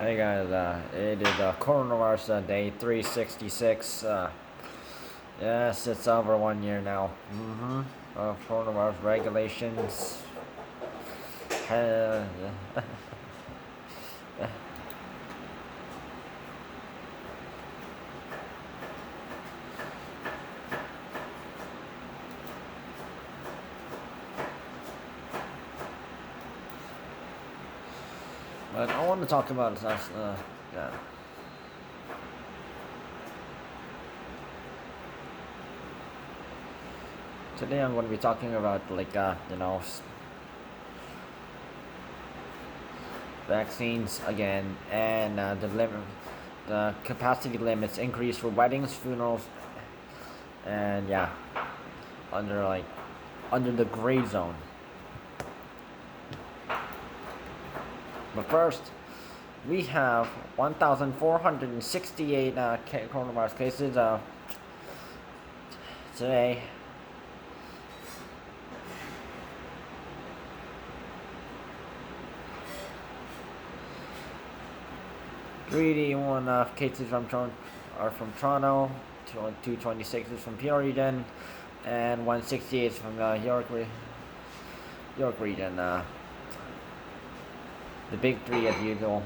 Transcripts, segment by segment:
Hey guys, it is coronavirus day 366. Yes, it's over 1 year now. Coronavirus regulations. Uh, but I want to talk about yeah. Today I'm going to be talking about vaccines again and the capacity limits increase for weddings, funerals, and yeah, under like under the gray zone. But first, we have 1,468 coronavirus cases today. One cases from Toronto, 226 is from Peterborough region, and 168 is from York region. The big three as usual.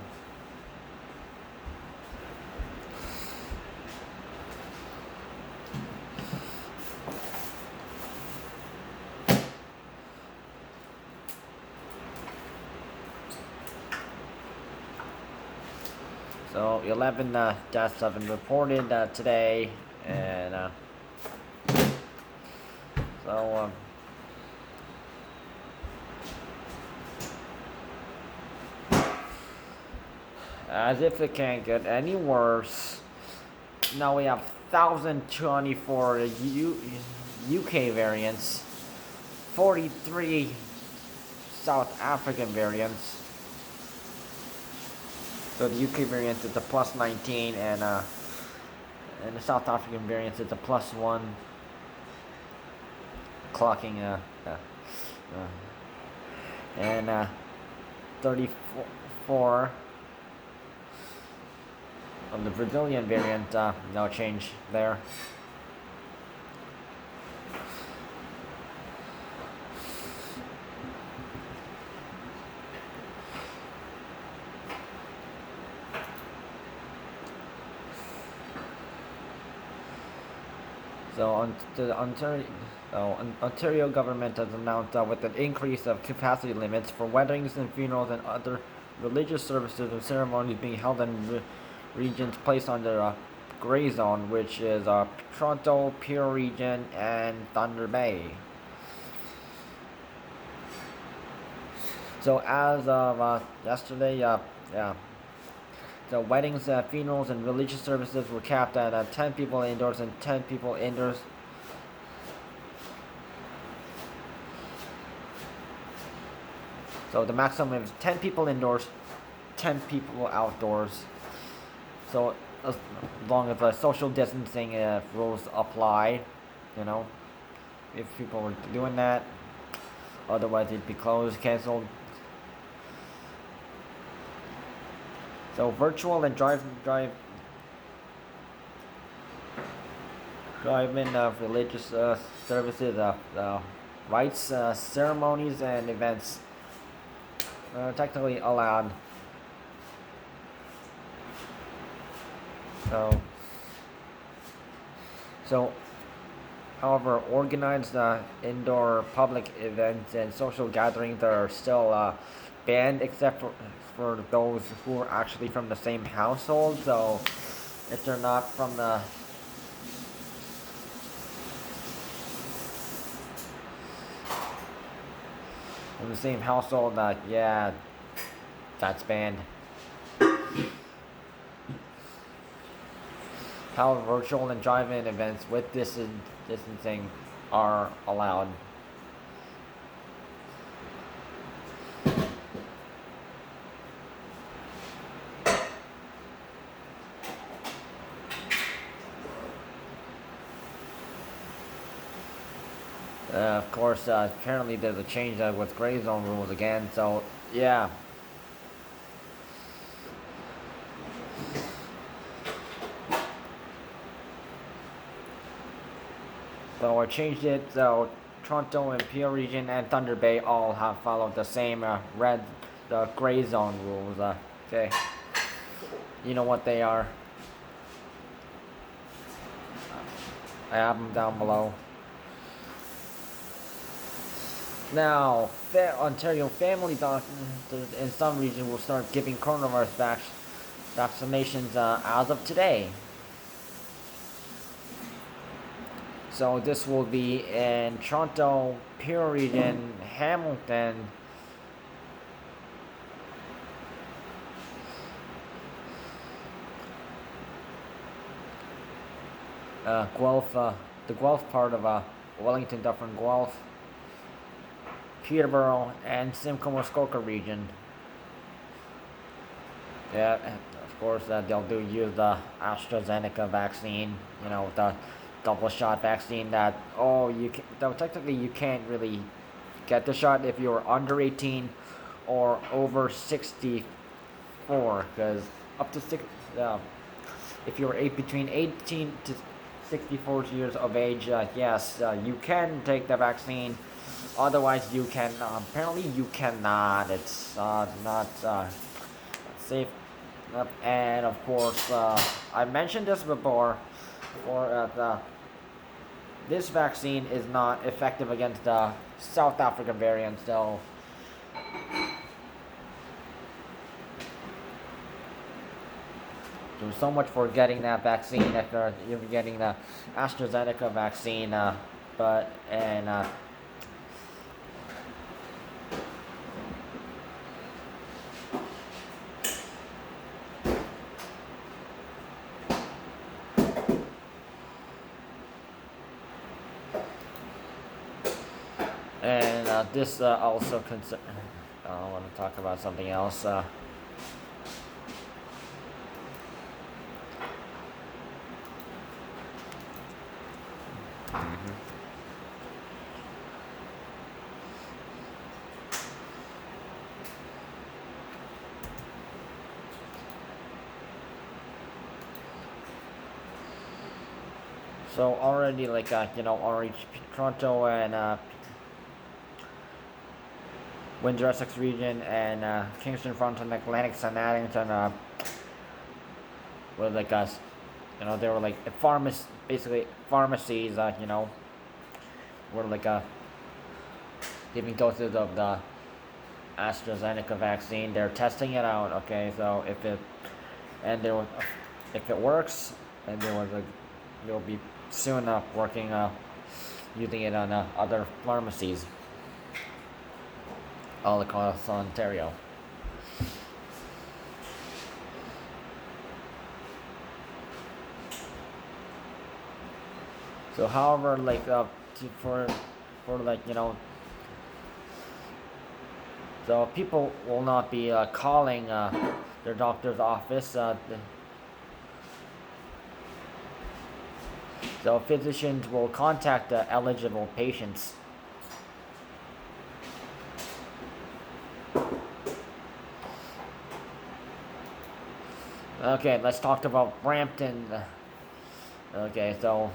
So 11 deaths have been reported today, and as if it can't get any worse, now we have 1,024 UK variants, 43 South African variants. So the UK variant is a plus 19, and the South African variant is a plus 1, clocking and 34 of the Brazilian variant. No change there. So the Ontario government has announced with an increase of capacity limits for weddings and funerals and other religious services and ceremonies being held in regions placed under a gray zone, which is Toronto, Peterborough region, and Thunder Bay. So as of yesterday, so weddings, funerals, and religious services were capped at 10 people indoors and 10 people indoors. So the maximum is 10 people indoors, 10 people outdoors. So as long as the social distancing rules apply, if people were doing that, otherwise it'd be closed, canceled. So virtual and drive-in religious services, rites, ceremonies, and events are technically allowed. So, however, organized indoor public events and social gatherings are still banned, except for those who are actually from the same household. So if they're not from the same household, yeah, that's banned. However, virtual and drive-in events with distancing are allowed. Of course, apparently there's a change with gray zone rules again, so yeah. So I changed it so Toronto and Peel Region and Thunder Bay all have followed the same the gray zone rules. Okay, you know what they are. I have them down below. Now, Ontario family doctors in some regions will start giving coronavirus vaccinations as of today. So this will be in Toronto, Peel Region, Hamilton, Guelph, the Guelph part of Wellington, Dufferin, Guelph, Peterborough, and Simcoe Muskoka Region. Yeah, of course they'll use the AstraZeneca vaccine. You know, the double shot vaccine that you can, though technically you can't really get the shot if you're under 18 or over 64, because up to if you're between 18 to 64 years of age, yes, you can take the vaccine. Otherwise, you can. Apparently, you cannot. It's not safe. And of course, I mentioned this before. This vaccine is not effective against the South African variant. So so much for getting that vaccine if you're getting the AstraZeneca vaccine. But and this also concern. I want to talk about something else. So already, already Toronto and Windsor-Essex Region and Kingston, Frontenac, Lennox, and Addington were like us. They were like basically pharmacies. Were like giving doses of the AstraZeneca vaccine. They're testing it out. Okay, so if it works, and they'll be soon working using it on other pharmacies all across Ontario. So, however, so people will not be calling their doctor's office. So physicians will contact the eligible patients. Okay, let's talk about Brampton. Okay, so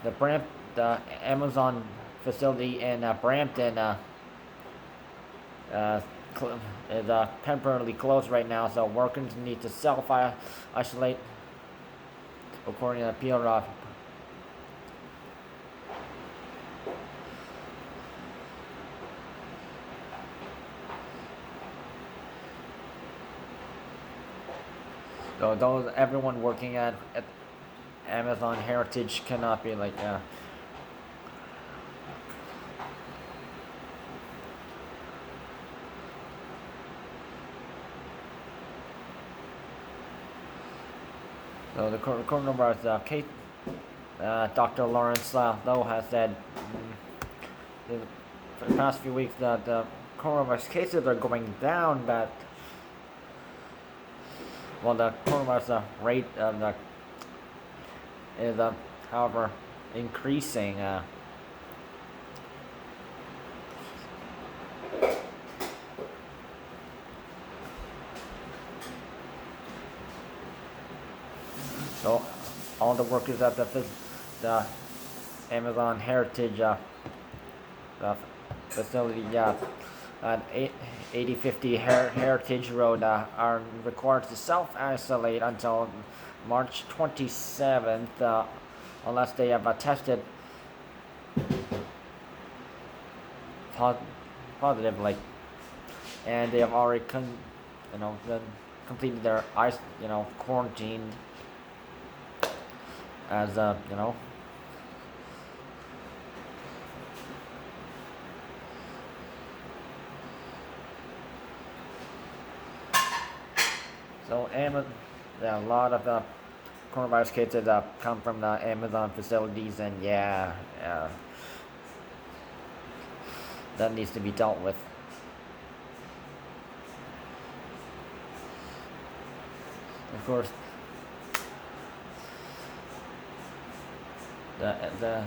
the Amazon facility in Brampton is temporarily closed right now, so workers need to self-isolate according to Peterborough. So everyone working at Amazon Heritage cannot be so the coronavirus case, Dr. Lawrence Lowe has said for the past few weeks that the coronavirus cases are going down, but the coronavirus rate is however increasing. So all the workers at the Amazon Heritage uh, facility at 8050 Heritage Road are required to self-isolate until March 27th unless they have tested positively, and they have already completed their quarantine as so Amazon, yeah, a lot of coronavirus cases come from the Amazon facilities, and that needs to be dealt with. Of course, the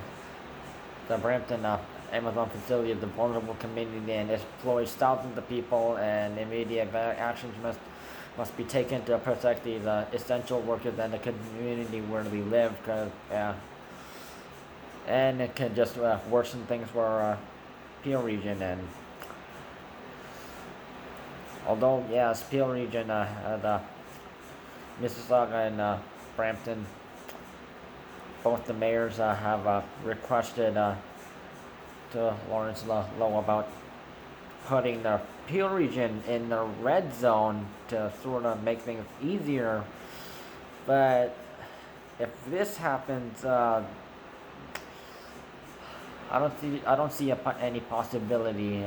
Brampton Amazon facility is a vulnerable community and employs thousands of people, and immediate actions must be taken to protect these essential workers and the community where we live, because and it can just worsen things for our Peel region. And although Peel region, the Mississauga and Brampton, both the mayors have requested to Lawrence Lowe about putting the Peel region in the red zone to sort of make things easier. But if this happens, I don't see any possibility.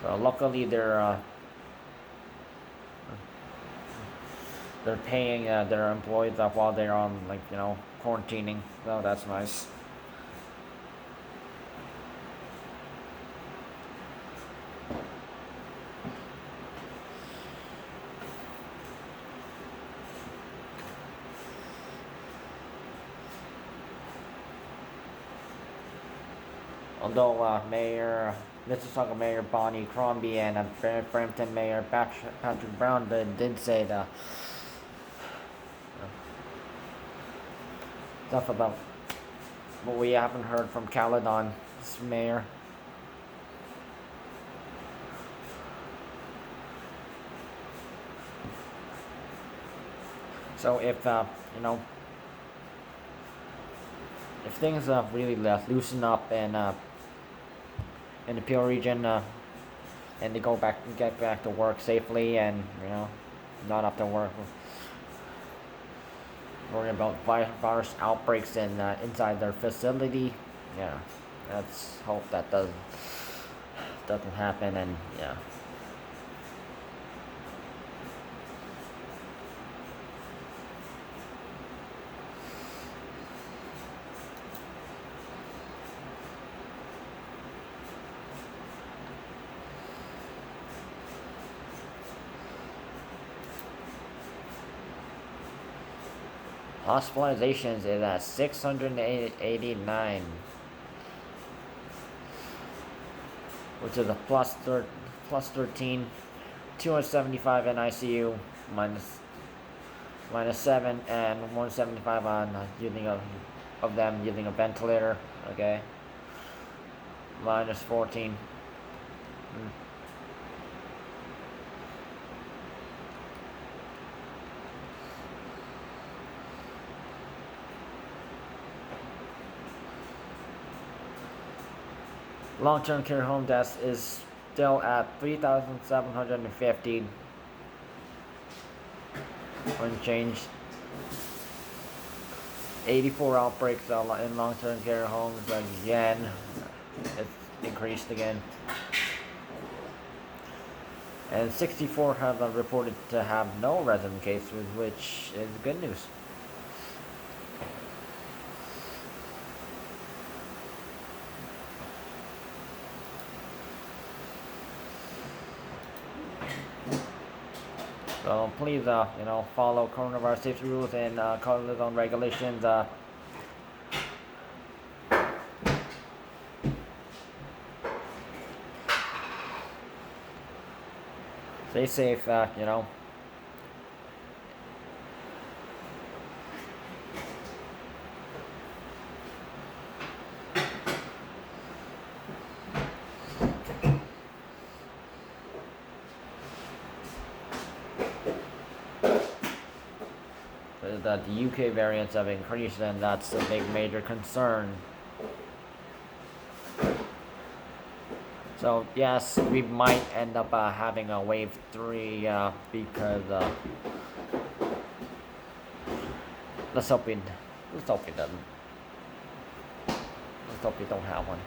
So luckily they're paying their employees while they're on quarantining. So that's nice. Although Mississauga Mayor Bonnie Crombie and Brampton Mayor Patrick Brown did say stuff about what we haven't heard from Caledon's mayor. So if if things really loosen up and in the Peel region, and they get back to work safely, and not have to worry about virus outbreaks inside their facility. Let's hope that doesn't happen. And hospitalizations is at 689, which is a plus 13, 275 in ICU, minus 7, and 175 on using of them using a ventilator. Okay, minus 14. Long-term care home deaths is still at 3,750, unchanged. 84 outbreaks in long-term care homes again. It's increased again. And 64 have reported to have no resident cases, which is good news. So please, follow coronavirus safety rules and color zone regulations. Stay safe, you know. That the UK variants have increased, and that's a big major concern. So yes, we might end up having a wave 3 because let's hope we doesn't. Let's hope we don't have one.